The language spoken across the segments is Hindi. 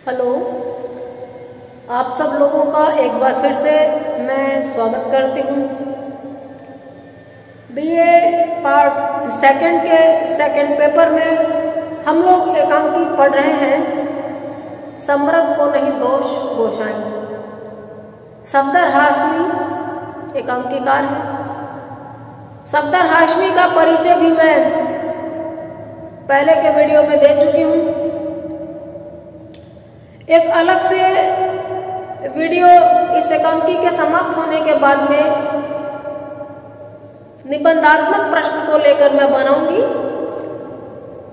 हेलो, आप सब लोगों का एक बार फिर से मैं स्वागत करती हूँ। बीए पार्ट सेकंड के सेकंड पेपर में हम लोग एकांकी पढ़ रहे हैं। समृद्ध को नहीं दोष गोसाई। सफदर हाशमी एकांकीकार है। सफदर हाशमी का परिचय भी मैं पहले के वीडियो में दे चुकी हूँ। एक अलग से वीडियो इस एकांकी के समाप्त होने के बाद में निबंधात्मक प्रश्न को लेकर मैं बनाऊंगी।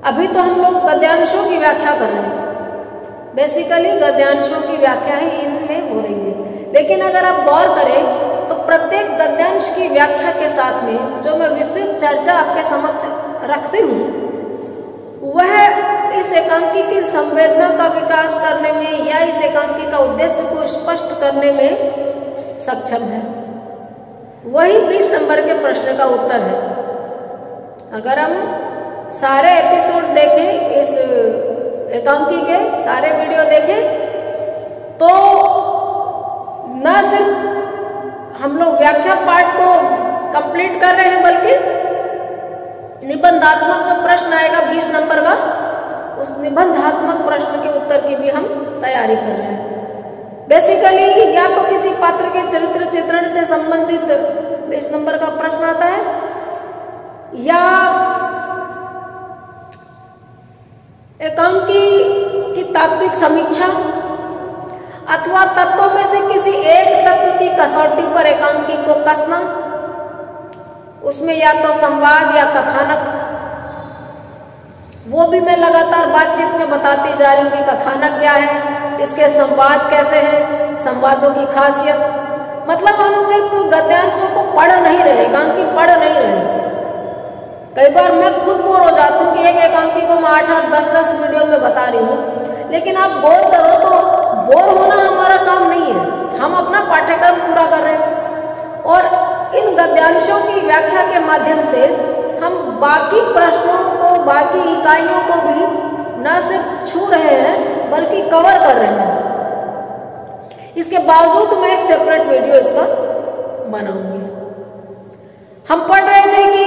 अभी तो हम लोग गद्यांशों की व्याख्या कर रहे हैं। बेसिकली गद्यांशों की व्याख्या ही इनमें हो रही है, लेकिन अगर आप गौर करें तो प्रत्येक गद्यांश की व्याख्या के साथ में जो मैं विस्तृत चर्चा आपके समक्ष रखती हूँ, वह इस एकांकी की संवेदना का विकास करने में या इस एकांकी का उद्देश्य को स्पष्ट करने में सक्षम है। वही 20 नंबर के प्रश्न का उत्तर है। अगर हम सारे एपिसोड देखें, इस एकांकी के सारे वीडियो देखें, तो न सिर्फ हम लोग व्याख्या पार्ट को कंप्लीट कर रहे हैं, बल्कि निबंधात्मक जो प्रश्न आएगा 20 नंबर का, उस निबंधात्मक प्रश्न के उत्तर की भी हम तैयारी कर रहे हैं। बेसिकली या तो किसी पात्र के चरित्र चित्रण से संबंधित 20 नंबर का प्रश्न आता है, या एकांकी की तात्विक समीक्षा, अथवा तत्वों में से किसी एक तत्व की कसौटी पर एकांकी को कसना, उसमें या तो संवाद या कथानक। वो भी मैं लगातार बातचीत में बताती जा रही हूँ कि कथानक क्या है, इसके संवाद कैसे हैं, संवादों की खासियत। मतलब हम सिर्फ गद्यांशों को पढ़ नहीं रहे, एकांकी पढ़ नहीं रहे। कई बार मैं खुद बोर हो जाती हूँ कि एक एकांकी को मैं 8-8, 10-10 वीडियो में बता रही हूँ, लेकिन आप गौर करो तो बोर होना हमारा काम नहीं है। हम अपना पाठ्यक्रम पूरा कर रहे हैं और इन गद्यांशों की व्याख्या के माध्यम से हम बाकी प्रश्नों को, बाकी इकाइयों को भी न सिर्फ छू रहे हैं बल्कि कवर कर रहे हैं। इसके बावजूद मैं एक सेपरेट वीडियो इसका बनाऊंगी। हम पढ़ रहे थे कि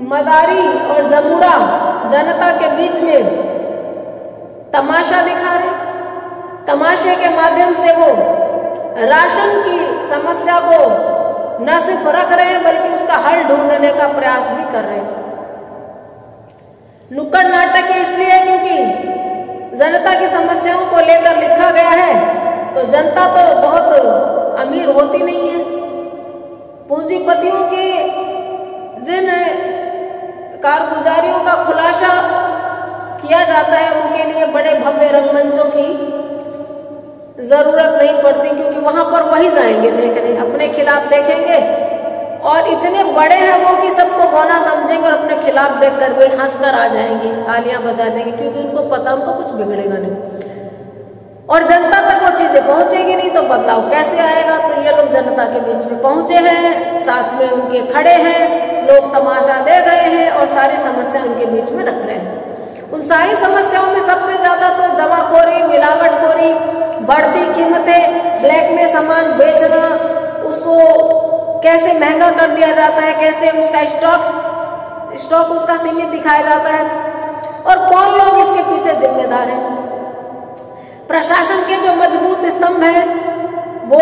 मदारी और जमूरा जनता के बीच में तमाशा दिखा रहे। तमाशे के माध्यम से वो राशन की समस्या को न सिर्फ रख रहे हैं बल्कि उसका हल ढूंढने का प्रयास भी कर रहे हैं। नुक्कड़ नाटक इसलिए क्योंकि जनता की समस्याओं को लेकर लिखा गया है, तो जनता तो बहुत अमीर होती नहीं है। पूंजीपतियों के जिन कारगुजारियों का खुलासा किया जाता है, उनके लिए बड़े भव्य रंगमंचों की जरूरत नहीं पड़ती, क्योंकि वहां पर वही जाएंगे देखने, अपने खिलाफ देखेंगे और इतने बड़े हैं वो कि सबको बौना समझेंगे और अपने खिलाफ देखकर वे हंसकर आ जाएंगे, तालियां बजा देंगे, क्योंकि उनको पता उनको कुछ बिगड़ेगा नहीं। और जनता तक वो चीजें पहुंचेगी नहीं तो बदलाव कैसे आएगा। तो ये लोग जनता के बीच में पहुंचे हैं, साथ में उनके खड़े हैं, लोग तमाशा दे रहे हैं और सारी समस्या उनके बीच में रख रहे हैं। उन सारी समस्याओं में सबसे ज्यादा तो जमाखोरी, मिलावटखोरी, बढ़ती कीमतें, ब्लैक में सामान बेचना, उसको कैसे महंगा कर दिया जाता है, कैसे उसका स्टॉक उसका सीमित दिखाया जाता है, और कौन लोग इसके पीछे जिम्मेदार हैं। प्रशासन के जो मजबूत स्तंभ हैं वो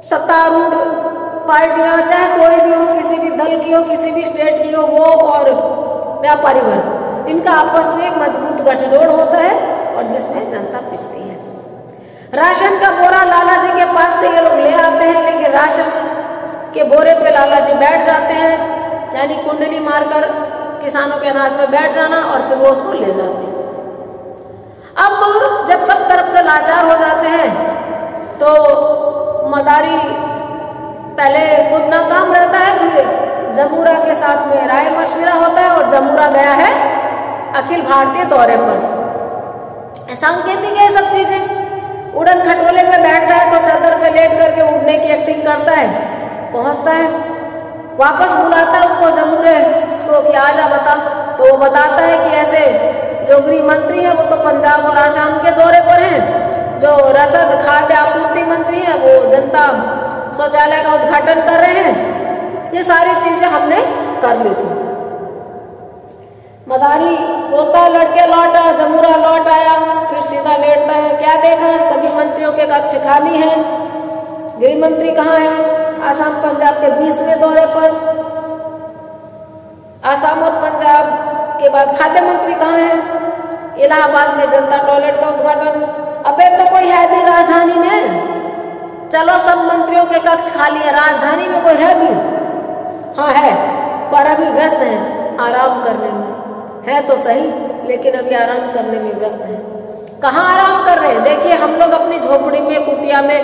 सत्तारूढ़ पार्टियां, चाहे कोई भी हो, किसी भी दल की हो, किसी भी स्टेट की हो, वो और व्यापारी वर्ग, इनका आपस में एक मजबूत गठजोड़ होता है और जिसमें जनता पिसती है। राशन का बोरा लाला जी के पास से ये लोग ले आते हैं, लेकिन राशन के बोरे पे लाला जी बैठ जाते हैं, यानी कुंडली मारकर किसानों के अनाज में बैठ जाना और फिर वो उसको ले जाते हैं। अब जब सब तरफ से लाचार हो जाते हैं तो मदारी पहले खुद नाकाम रहता है, फिर जमूरा के साथ में राय मशविरा होता है और जमूरा गया है अखिल भारतीय दौरे पर। सांकेतिक है सब चीजें। उड़न खटोले पे बैठता है तो चादर पे लेट करके उड़ने की एक्टिंग करता है, पहुंचता है, वापस बुलाता है उसको जमूरे को कि आजा बता, तो वो बताता है कि ऐसे जो गृह मंत्री है वो तो पंजाब और आसाम के दौरे पर हैं, जो रसद खाद्य आपूर्ति मंत्री है वो जनता शौचालय का उद्घाटन कर रहे हैं। ये सारी चीजें हमने कर ली थी। मदारी बोलता है लड़के लौटा, जमूरा लौट आया, फिर सीधा लेटता है। क्या देखा? सभी मंत्रियों के कक्ष खाली हैं। गृह मंत्री कहाँ है? आसाम पंजाब के 20वें दौरे पर। आसाम और पंजाब के बाद खाद्य मंत्री कहाँ है? इलाहाबाद में जनता टॉयलेट का उद्घाटन। अबे तो कोई है भी राजधानी में? चलो सब मंत्रियों के कक्ष खाली है, राजधानी में कोई है भी? हाँ है, पर अभी व्यस्त हैं आराम करने में। है तो सही, लेकिन अभी आराम करने में व्यस्त हैं। कहाँ आराम कर रहे हैं? देखिए हम लोग अपनी झोपड़ी में, कुटिया में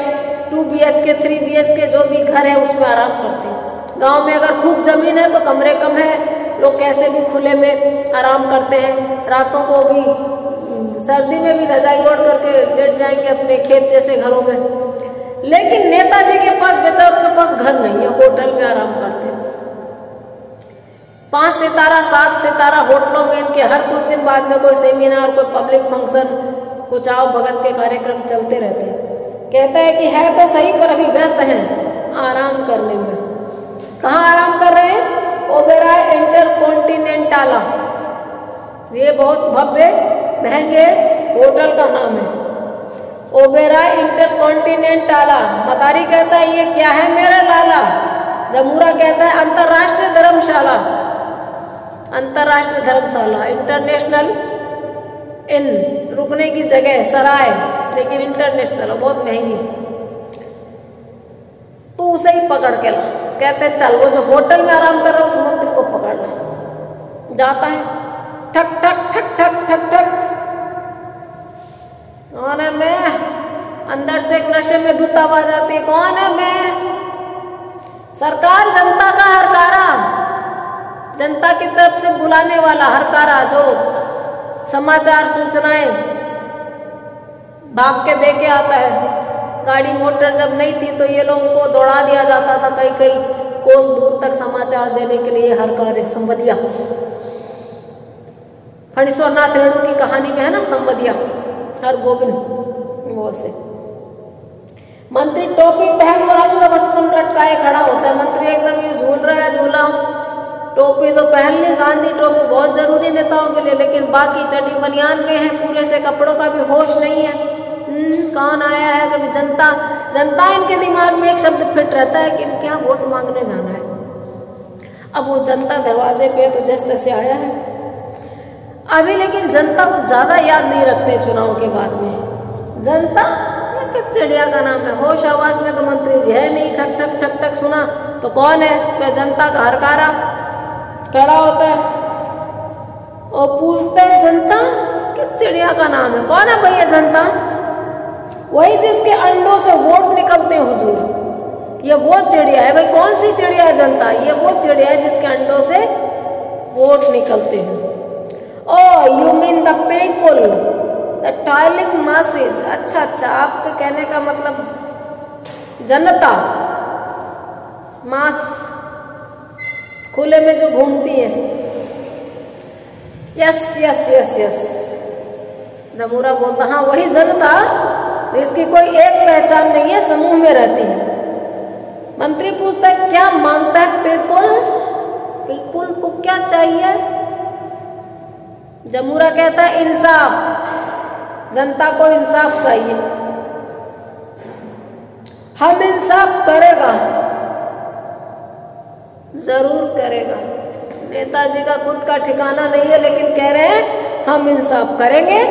2 BHK 3 BHK जो भी घर है उसमें आराम करते हैं। गांव में अगर खूब जमीन है तो कमरे कम है, लोग कैसे भी खुले में आराम करते हैं। रातों को भी सर्दी में भी रजाई ओढ़ करके लेट जाएंगे अपने खेत जैसे घरों में। लेकिन नेताजी के पास बेचारों के पास घर नहीं है, होटल में आराम करते हैं। 5 सितारा 7 सितारा होटलों में इनके हर कुछ दिन बाद में कोई सेमिनार, कोई पब्लिक फंक्शन, कुछ आओ भगत के कार्यक्रम चलते रहते हैं। कहता है कि है तो सही पर अभी व्यस्त हैं आराम करने में। कहाँ आराम कर रहे हैं? ओबेरॉय इंटरकॉन्टिनेंटाला, ये बहुत भव्य महंगे होटल का नाम है, ओबेरॉय इंटरकॉन्टिनेंटाला। मदारी कहता है ये क्या है मेरा लाला? जमूरा कहता है अंतरराष्ट्रीय धर्मशाला। अंतरराष्ट्रीय धर्मशाला, इंटरनेशनल इन, रुकने की जगह, सराय, लेकिन इंटरनेशनल, बहुत महंगी। तो उसे ही पकड़ के ला। कहते चल वो जो होटल में आराम कर रहा है उस मंत्री को पकड़ ला। जाता है, ठक ठक ठक ठक ठक ठक। कौन है? मैं। अंदर से एक नशे में धुत आवाज आती है, कौन है? मैं। सरकार, जनता का हरकारा, जनता की तरफ से बुलाने वाला हरकारा, जो समाचार सूचनाएं भाग के दे के आता है। गाड़ी मोटर जब नहीं थी तो ये लोगों को दौड़ा दिया जाता था कई कई कोस दूर तक समाचार देने के लिए। हरकारे, संवदिया, फणीश्वरनाथ रेणु की कहानी में है ना संवदिया, हर गोविंद, वो से। मंत्री टोपी पहन और अंग वस्त्र लटकाए खड़ा होता है। मंत्री एकदम ये झूल रहा है झूला। टोपी तो पहन ली, गांधी टोपी बहुत जरूरी नेताओं के लिए, लेकिन बाकी चड्डी बनियान में है, पूरे से कपड़ों का भी होश नहीं है। कौन आया है? कभी जनता। जनता इनके दिमाग में एक शब्द फिट रहता है कि इनके यहाँ वोट मांगने जाना है। अब वो जनता दरवाजे पे तो जैसे तैसे आया है अभी, लेकिन जनता को ज्यादा याद नहीं रखते चुनाव के बाद में। जनता किस चिड़िया का नाम है? होश आवास में तो मंत्री जी है नहीं। ठक ठक ठक ठक सुना तो कौन है? तो जनता का हरकारा खड़ा होता है और पूछते हैं जनता किस चिड़िया का नाम है? कौन है भैया जनता? वही जिसके अंडों से वोट निकलते हैं हुजूर। ये वो चिड़िया है भाई। कौन सी चिड़िया है जनता? ये वो चिड़िया है जिसके अंडों से वोट निकलते हैं। Oh you mean the people, the toiling masses. अच्छा अच्छा, आपके कहने का मतलब जनता, मास, खुले में जो घूमती है। यस यस यस यस, जमूरा बोलता हाँ वही जनता, इसकी कोई एक पहचान नहीं है, समूह में रहती है। मंत्री पूछता है क्या मांगता है पीपल? पीपल को क्या चाहिए? जमूरा कहता है इंसाफ, जनता को इंसाफ चाहिए। हम इंसाफ करेगा, जरूर करेगा। नेताजी का खुद का ठिकाना नहीं है, लेकिन कह रहे हैं हम इंसाफ करेंगे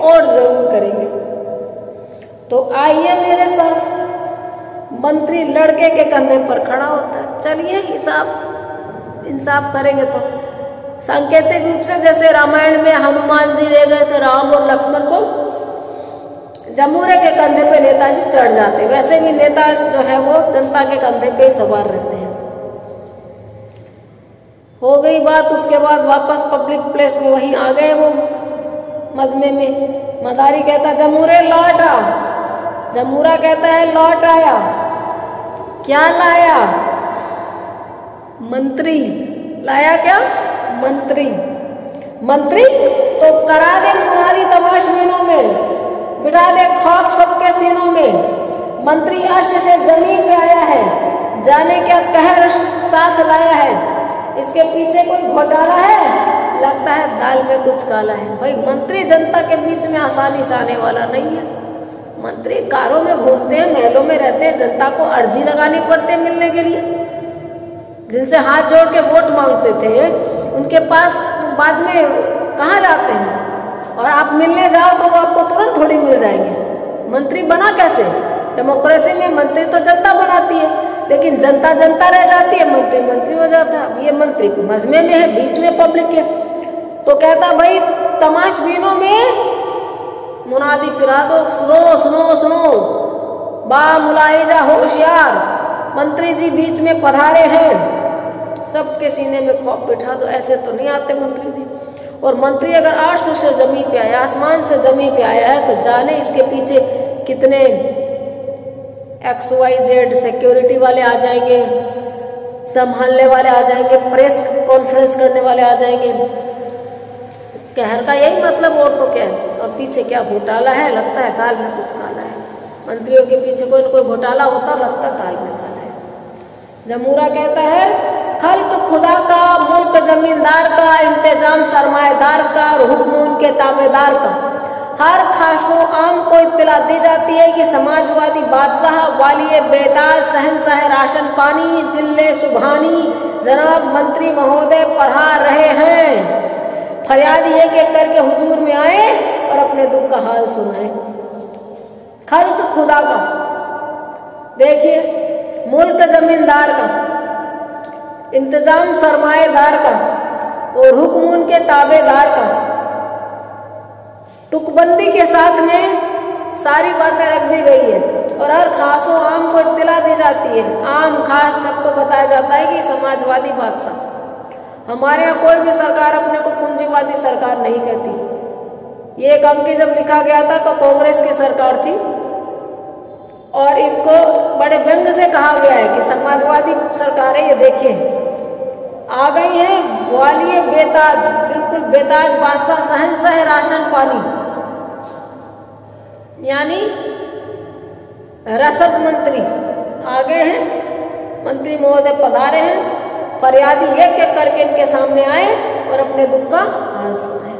और जरूर करेंगे। तो आइए मेरे साथ। मंत्री लड़के के कंधे पर खड़ा होता है। चलिए हिसाब इंसाफ करेंगे। तो सांकेतिक रूप से जैसे रामायण में हनुमान जी ले गए थे राम और लक्ष्मण को, जमूरे के कंधे पे नेताजी चढ़ जाते, वैसे भी नेता जो है वो जनता के कंधे पे सवार रहते हैं। हो गई बात। उसके बाद वापस पब्लिक प्लेस में वहीं आ गए वो मजमे में। मदारी कहता जमूरे लौट आ। जमूरा कहता है लौट आया। क्या लाया? मंत्री लाया। क्या? मंत्री। मंत्री तो करा दे मुनादी तमाशबीनों में, बिठा दे खौफ सबके सीनों में। मंत्री अर्श से जमीन पे आया है, जाने क्या कहर साथ लाया है। इसके पीछे कोई घोटाला है, लगता है दाल में कुछ काला है। भाई मंत्री जनता के बीच में आसानी से आने वाला नहीं है। मंत्री कारों में घूमते हैं, महलों में रहते हैं, जनता को अर्जी लगानी पड़ती है मिलने के लिए। जिनसे हाथ जोड़ के वोट मांगते थे उनके पास बाद में कहाँ जाते हैं, और आप मिलने जाओ तो वो आपको तुरंत थोड़ी मिल जाएंगे। मंत्री बना कैसे? डेमोक्रेसी में मंत्री तो जनता बनाती है, लेकिन जनता जनता रह जाती है, मंत्री मंत्री हो जाता है। अब ये मंत्री मजमे में है, बीच में पब्लिक है, तो कहता भाई तमाशबीनों में मुनादी फिरा दो, सुनो सुनो सुनो, बा मुलाहिजा होशियार, मंत्री जी बीच में पधारे हैं, सबके सीने में खौफ बिठा दो। ऐसे तो नहीं आते मंत्री जी। और मंत्री अगर अर्श से जमीन पे आया, आसमान से जमीन पे आया है, तो जाने इसके पीछे कितने XYZ सिक्योरिटी वाले आ जाएंगे, संभालने वाले आ जाएंगे, प्रेस कॉन्फ्रेंस करने वाले आ जाएंगे। कहर का यही मतलब, और तो क्या है। और पीछे क्या घोटाला है, लगता है दाल में कुछ काला है। मंत्रियों के पीछे कोई न कोई घोटाला होता, लगता है दाल में काला है। जमूरा कहता है खल्क खुदा का, मुल्क जमींदार का, इंतजाम सरमाएदार का और हुक्म उनके ताबेदार का। हर खासो आम को इत्तला दी जाती है कि समाजवादी बादशाह वाली बेताज शहंशाह राशन पानी जिले सुबहानी जनाब मंत्री महोदय पधार रहे हैं। फरियादी एक एक करके हुजूर में आए और अपने दुख का हाल सुनाए। खल्क खुदा का, देखिए, मुल्क जमींदार का, इंतजाम सरमाएदार का और हुक्म उनके ताबेदार का। तुकबंदी के साथ में सारी बातें रख दी गई है और हर खासो आम को इत्तला दी जाती है। आम खास सबको बताया जाता है कि समाजवादी बादशाह। हमारे यहाँ कोई भी सरकार अपने को पूंजीवादी सरकार नहीं कहती। ये एक अंकी जब लिखा गया था तो कांग्रेस की सरकार थी और इनको बड़े व्यंग से कहा गया है कि समाजवादी सरकार है। ये देखिए आ गई है ग्वालियर बेताज, बिल्कुल बेताज बादशाह शहंशाह राशन पानी, यानी रसद मंत्री आगे हैं। मंत्री महोदय पधारे हैं। फरियादी एक एक करके इनके सामने आए और अपने दुख का हाल सुनाए।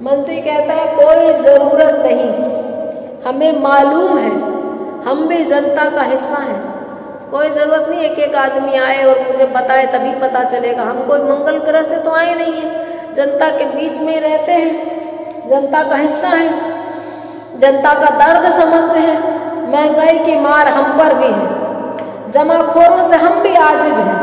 मंत्री कहता है कोई जरूरत नहीं, हमें मालूम है, हम भी जनता का हिस्सा हैं। कोई जरूरत नहीं एक एक आदमी आए और मुझे बताए तभी पता चलेगा। हम कोई मंगल ग्रह से तो आए नहीं है, जनता के बीच में ही रहते हैं, जनता का हिस्सा हैं, जनता का दर्द समझते हैं। महंगाई की मार हम पर भी है, जमाखोरों से हम भी आजिज हैं।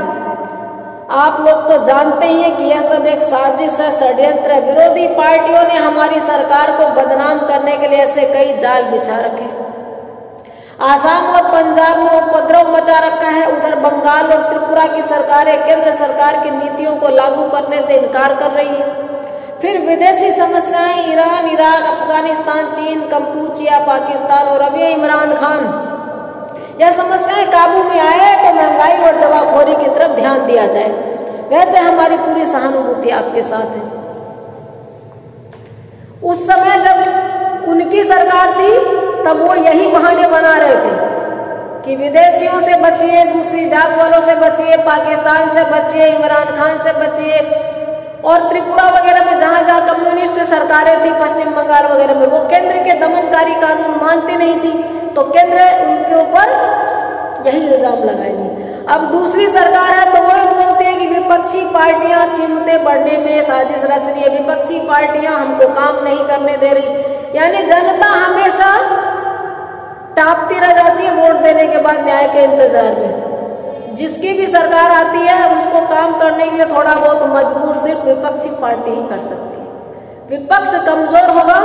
आप लोग तो जानते ही हैं कि यह सब एक साजिश है, षड्यंत्र है। विरोधी पार्टियों ने हमारी सरकार को बदनाम करने के लिए ऐसे कई जाल बिछा रखे। आसाम और पंजाब में उपद्रव मचा रखा है। उधर बंगाल और त्रिपुरा की सरकारें केंद्र सरकार की नीतियों को लागू करने से इनकार कर रही है। फिर विदेशी समस्याएं ईरान, इराक, अफगानिस्तान, चीन, कंपूचिया, पाकिस्तान और अब ये इमरान खान, यह समस्याएं काबू में आए तो महंगाई और जमाखोरी की तरफ ध्यान दिया जाए। वैसे हमारी पूरी सहानुभूति आपके साथ है। उस समय जब उनकी सरकार थी तब वो यही बहाने बना रहे थे कि विदेशियों से बचिए, दूसरी जात वालों से बचिए, पाकिस्तान से बचिए, इमरान खान से बचिए। और त्रिपुरा वगैरह में जहां जहां कम्युनिस्ट सरकारें थी, पश्चिम बंगाल वगैरह में, वो केंद्र के दमनकारी कानून मानती नहीं थी, तो केंद्र उनके ऊपर यही इल्जाम लगाएंगे। अब दूसरी सरकार है तो वो बोलते हैं कि विपक्षी पार्टियां कीमतें बढ़ने में साजिश रच रही है, विपक्षी पार्टियां हमको काम नहीं करने दे रही। यानी जनता हमेशा टापती रह जाती है वोट देने के बाद न्याय के इंतजार में। जिसकी भी सरकार आती है उसको काम करने के लिए थोड़ा बहुत मजबूर सिर्फ विपक्षी पार्टी ही कर सकती है। विपक्ष कमजोर होगा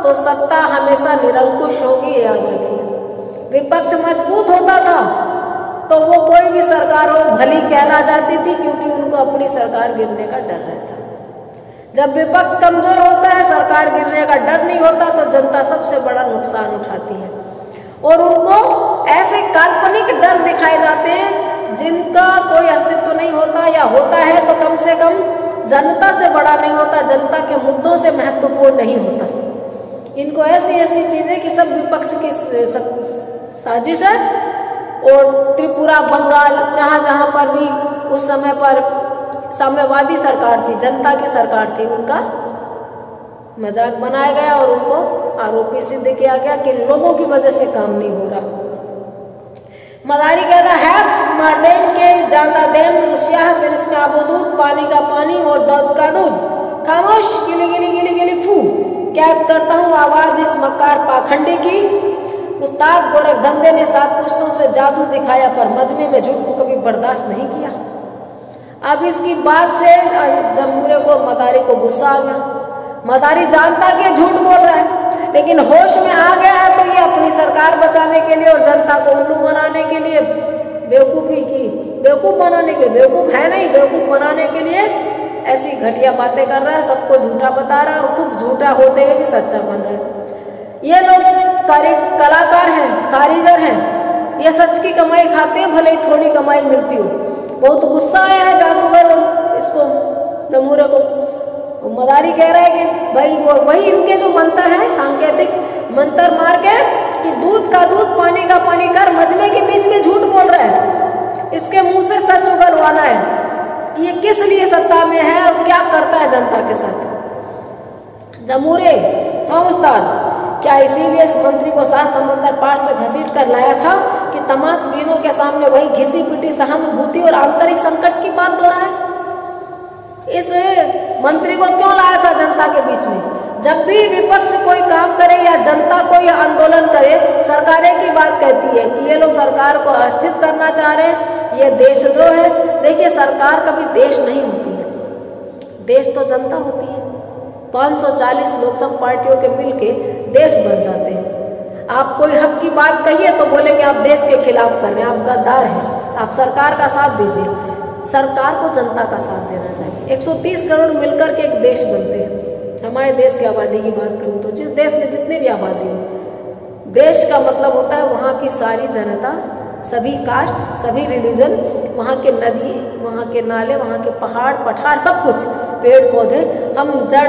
तो सत्ता हमेशा निरंकुश होगी, ये याद रखिए। विपक्ष मजबूत होता था तो वो कोई भी सरकार हो भली कहला जाती थी, क्योंकि उनको अपनी सरकार गिरने का डर रहता था। जब विपक्ष कमजोर होता है, सरकार गिरने का डर नहीं होता, तो जनता सबसे बड़ा नुकसान उठाती है और उनको ऐसे काल्पनिक डर दिखाए जाते हैं जिनका कोई अस्तित्व नहीं होता, या होता है तो कम से कम जनता से बड़ा नहीं होता, जनता के मुद्दों से महत्वपूर्ण नहीं होता। इनको ऐसी ऐसी चीजें कि सब विपक्ष की साजिश है, और त्रिपुरा, बंगाल, जहाँ जहाँ पर भी उस समय पर साम्यवादी सरकार थी, जनता की सरकार थी, उनका मजाक बनाया गया और उनको आरोपी सिद्ध किया गया कि लोगों की वजह से काम नहीं हो रहा। मदारी कहता है मार्डेन के जाता देन रुसिया फिर इसमें आबो दूध, पानी का पानी और दूध का दूध, खामोश गिली गिली गिली गिली फू, क्या करता हूँ आवाज इस मक्कार पाखंडी की। उस्ताद गोरख धंधे ने 7 पुश्तों से जादू दिखाया पर मजमे में झूठ को कभी बर्दाश्त नहीं किया। अब इसकी बात से जमूरे को, मदारी को गुस्सा आ गया। मदारी जानता कि झूठ बोल रहा है, लेकिन होश में आ गया है तो ये अपनी सरकार बचाने के लिए और जनता को उल्लू बनाने के लिए, बेवकूफी की, बेवकूफ बनाने के, बेवकूफ है नहीं, बेवकूफ बनाने के लिए ऐसी घटिया बातें कर रहा है, सबको झूठा बता रहा है और खुद झूठा होते हुए भी सच्चा बन रहा है। ये लोग कलाकार हैं, कारीगर हैं, ये सच की कमाई खाते हैं, भले ही थोड़ी कमाई मिलती हो। बहुत गुस्सा आया है जादूगर इसको, जमूरे को। मदारी कह रहा है कि भाई वही इनके जो मंत्र हैं, सांकेतिक मंत्र मार के कि दूध का दूध, पानी का पानी कर, मजमे के बीच में झूठ बोल रहा है। इसके मुंह से सच उगलवाना है कि ये किस लिए सत्ता में है और क्या करता है जनता के साथ। जमूरे, हाँ उस्ताद, क्या इसीलिए इस मंत्री को 7 समंदर पार से घसीट कर लाया था कि तमाशबीनों के सामने वही घिसी पिटी सहानुभूति और आंतरिक संकट की बात दोहराए? इस मंत्री को क्यों लाया था जनता के बीच में? जब भी विपक्ष कोई काम करे या जनता कोई आंदोलन करे, सरकार की बात कहती है कि ये लोग सरकार को अस्थिर करना चाह रहे हैं, ये देशद्रोह है। देखिए, सरकार कभी देश नहीं होती है, देश तो जनता होती है। 540 लोग सब पार्टियों के मिलके देश बन जाते हैं। आप कोई हक की बात कहिए तो बोलेंगे आप देश के खिलाफ कर रहे हैं, आप गद्दार हैं, आप सरकार का साथ दीजिए। सरकार को जनता का साथ देना चाहिए। 130 करोड़ मिलकर के एक देश बनते हैं। हमारे देश की आबादी की बात करूं तो जिस देश में जितनी भी आबादी हो, देश का मतलब होता है वहाँ की सारी जनता, सभी कास्ट, सभी रिलीजन, वहाँ के नदी, वहाँ के नाले, वहाँ के पहाड़ पठार, सब कुछ, पेड़ पौधे, हम जल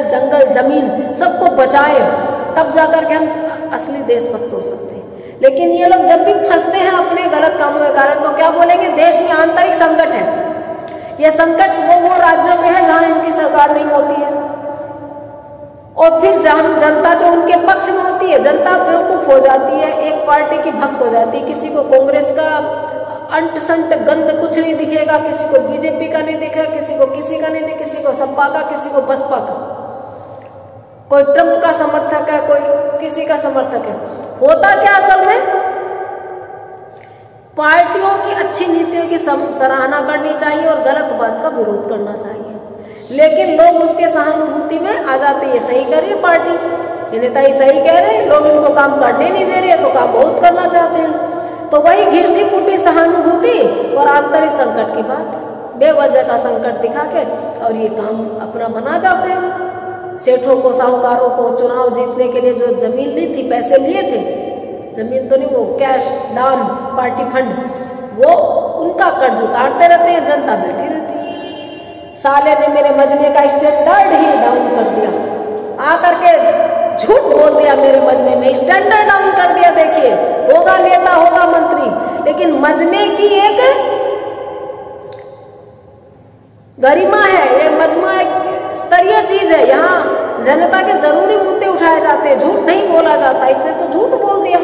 जंगल जमीन सबको बचाए, तब जाकर के हम असली देशभक्त हो सकते हैं। लेकिन ये लोग जब भी फंसते हैं अपने गलत कामों के कारण तो क्या बोलेंगे, देश में आंतरिक संकट है। ये संकट वो राज्यों में है जहाँ इनकी सरकार नहीं होती है, और फिर जनता जो उनके पक्ष में होती है, जनता बेवकूफ हो जाती है, एक पार्टी की भक्त हो जाती है। किसी को कांग्रेस का अंट संट गंध कुछ नहीं दिखेगा, किसी को बीजेपी का नहीं दिखेगा, किसी को किसी का नहीं दिखेगा, किसी को सपा का, किसी को बसपा का, कोई ट्रंप का समर्थक है, कोई किसी का समर्थक है। होता क्या असल में, पार्टियों की अच्छी नीतियों की सराहना करनी चाहिए और गलत बात का विरोध करना चाहिए, लेकिन लोग उसके सहानुभूति में आ जाते हैं। सही कर रही है पार्टी, ये नेता ही सही कह रहे हैं, लोग इनको काम करने नहीं दे रहे तो काम बहुत करना चाहते हैं। तो वही घिसी पुटी सहानुभूति और आंतरिक संकट की बात, बेवजह का संकट दिखा के और ये काम अपना बना जाते हैं। सेठों को, साहूकारों को चुनाव जीतने के लिए जो जमीन ली थी, पैसे लिए थे, जमीन तो नहीं, वो कैश दान, पार्टी फंड, वो उनका कर्ज उतारते रहते हैं, जनता बैठी रहती है। साले ने मेरे मजमे का स्टैंडर्ड ही डाउन कर दिया, आकर के झूठ बोल दिया, मेरे मजमे में स्टैंडर्ड डाउन कर दिया। देखिए, होगा नेता, होगा मंत्री, लेकिन मजमे की एक गरिमा है, ये मजमा एक स्तरीय चीज है, यहाँ जनता के जरूरी मुद्दे उठाए जाते हैं, झूठ नहीं बोला जाता। इसने तो झूठ बोल दिया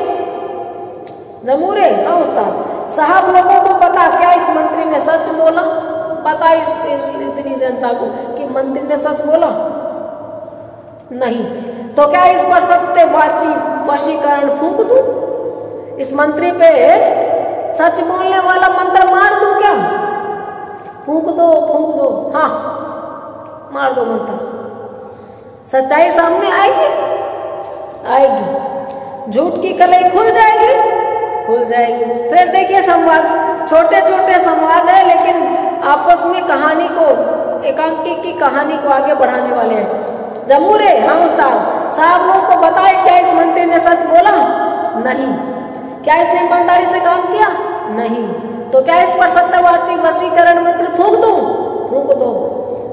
जमूरे। हाँ उस्ताद साहब, लोगों को पता क्या इस मंत्री ने सच बोला? पता इतनी जनता को कि मंत्री ने सच बोला? नहीं, तो क्या इस पर सत्यवाची वशीकरण फूंक दूं? इस मंत्री पे सच बोलने वाला मंत्र मार दूं क्या? फूंक दो, फूंक दो, हाँ मार दो मंत्र, सच्चाई सामने आएगी, आएगी, झूठ की कलई खुल जाएगी, खुल जाएगी। फिर देखिए संवाद, छोटे छोटे संवाद है लेकिन आपस में कहानी को, एकांकी की कहानी को आगे बढ़ाने वाले हैं। जमूरे, हाँ उस्ताद साहब, लोग को बताए क्या इस मंत्री ने सच बोला? नहीं। क्या इसने ईमानदारी से काम किया? नहीं। तो क्या इस पर सत्यवाची वशीकरण मंत्र फूंक दूं? फूंक दो।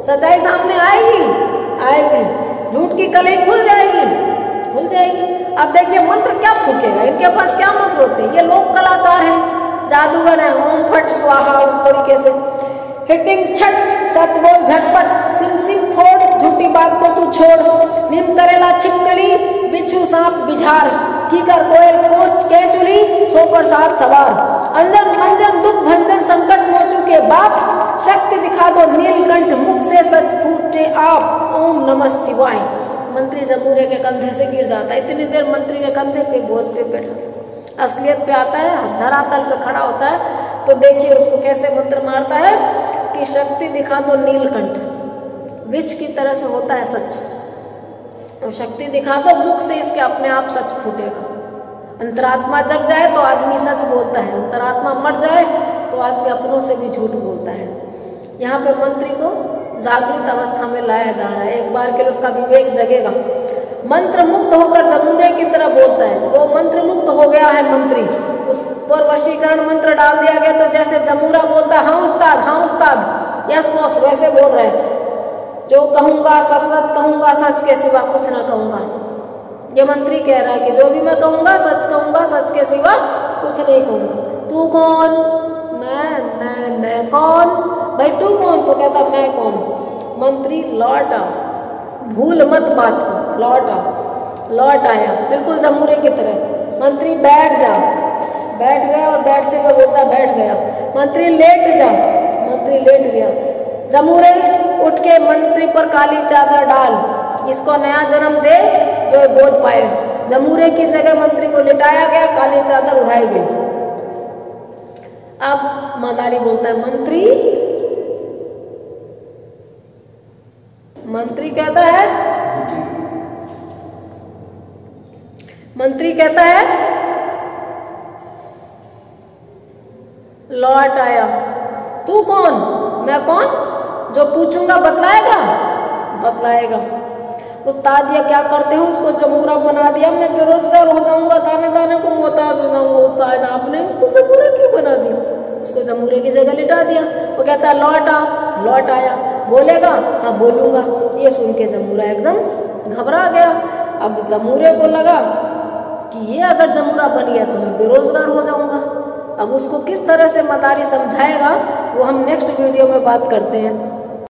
सच्चाई सामने आएगी, झूठ की कलई खुल जाएगी। अब देखिए मंत्र क्या फूकेगा, इनके पास क्या मंत्र होते हैं, ये लोक कलाकार हैं, जादूगर हैं। ओम फट स्वाहा उस तरीके से हिटिंग छट, सच बोल झटपट, सिम सिम फोड़, झूठी बात को तू छोड़, नीम करेला छिपकली, बिच्छू सांप बिझार, कीकर कोयल कोच के चुली, सो पर साथ सवार, अंजन मंजन दुख भंजन संकट मोचू के बाप, शक्ति दिखा दो नीलकंठ, मुख से सच फूटे आप, ओम नमः शिवाय। मंत्री जमूरे के कंधे से गिर जाता है। इतनी देर मंत्री के कंधे पे बोझ पे बैठा था, असलियत पे आता है, धरातल पे खड़ा होता है तो देखिए उसको कैसे मंत्र मारता है कि शक्ति दिखा दो नीलकंठ, विष की तरह से होता है सच, और शक्ति दिखा दो, मुख से इसके अपने आप सच फूटेगा। अंतरात्मा जग जाए तो आदमी सच बोलता है, अंतरात्मा मर जाए तो आदमी अपनों से भी झूठ बोलता है। यहाँ पे मंत्री को जागृत अवस्था में लाया जा रहा है, एक बार के लिए उसका विवेक जगेगा। मंत्र मुक्त होकर जमूरे की तरह बोलता है, वो मंत्र मुक्त हो गया है मंत्री, उस पर वशीकरण मंत्र डाल दिया गया तो जैसे जमूरा बोलता है हाँ उस्ताद यस बॉस, वैसे बोल रहे हैं, जो कहूंगा सच सच कहूंगा, सच के सिवा कुछ ना कहूंगा। ये मंत्री कह रहा है कि जो भी मैं कहूंगा सच के सिवा कुछ नहीं कहूंगा। तू कौन? मैं कौन? भाई तू कौन? तो कहता मैं कौन। मंत्री लौट आ, भूल मत बात को, लौट आया बिल्कुल जमूरे की तरह। मंत्री बैठ जा, बैठ गया और बैठते हुए बोलता बैठ गया। मंत्री लेट जा, मंत्री लेट गया। जमूरे उठ के मंत्री पर काली चादर डाल, इसको नया जन्म दे जो बोल पाए। जमूरे की जगह मंत्री को लिटाया गया, काली चादर उठाई गई। अब मदारी बोलता है मंत्री कहता है लौट आया। तू कौन? मैं कौन? जो पूछूंगा बतलाएगा। उस्ताद ये क्या करते हो? उसको जमूरा बना दिया, मैं बेरोजगार हो जाऊंगा, दाने दाने को मोहताज हो जाऊंगा। उस्ताद आपने उसको जमूरा क्यों बना दिया? उसको जमूरे की जगह लिटा दिया। वो कहता है लौट आया। बोलेगा? हाँ बोलूंगा। ये सुन के जमूरा एकदम घबरा गया। अब जमूरे को लगा कि ये अगर जमूरा बन गया तो मैं बेरोजगार हो जाऊंगा। अब उसको किस तरह से मदारी समझाएगा वो हम नेक्स्ट वीडियो में बात करते हैं।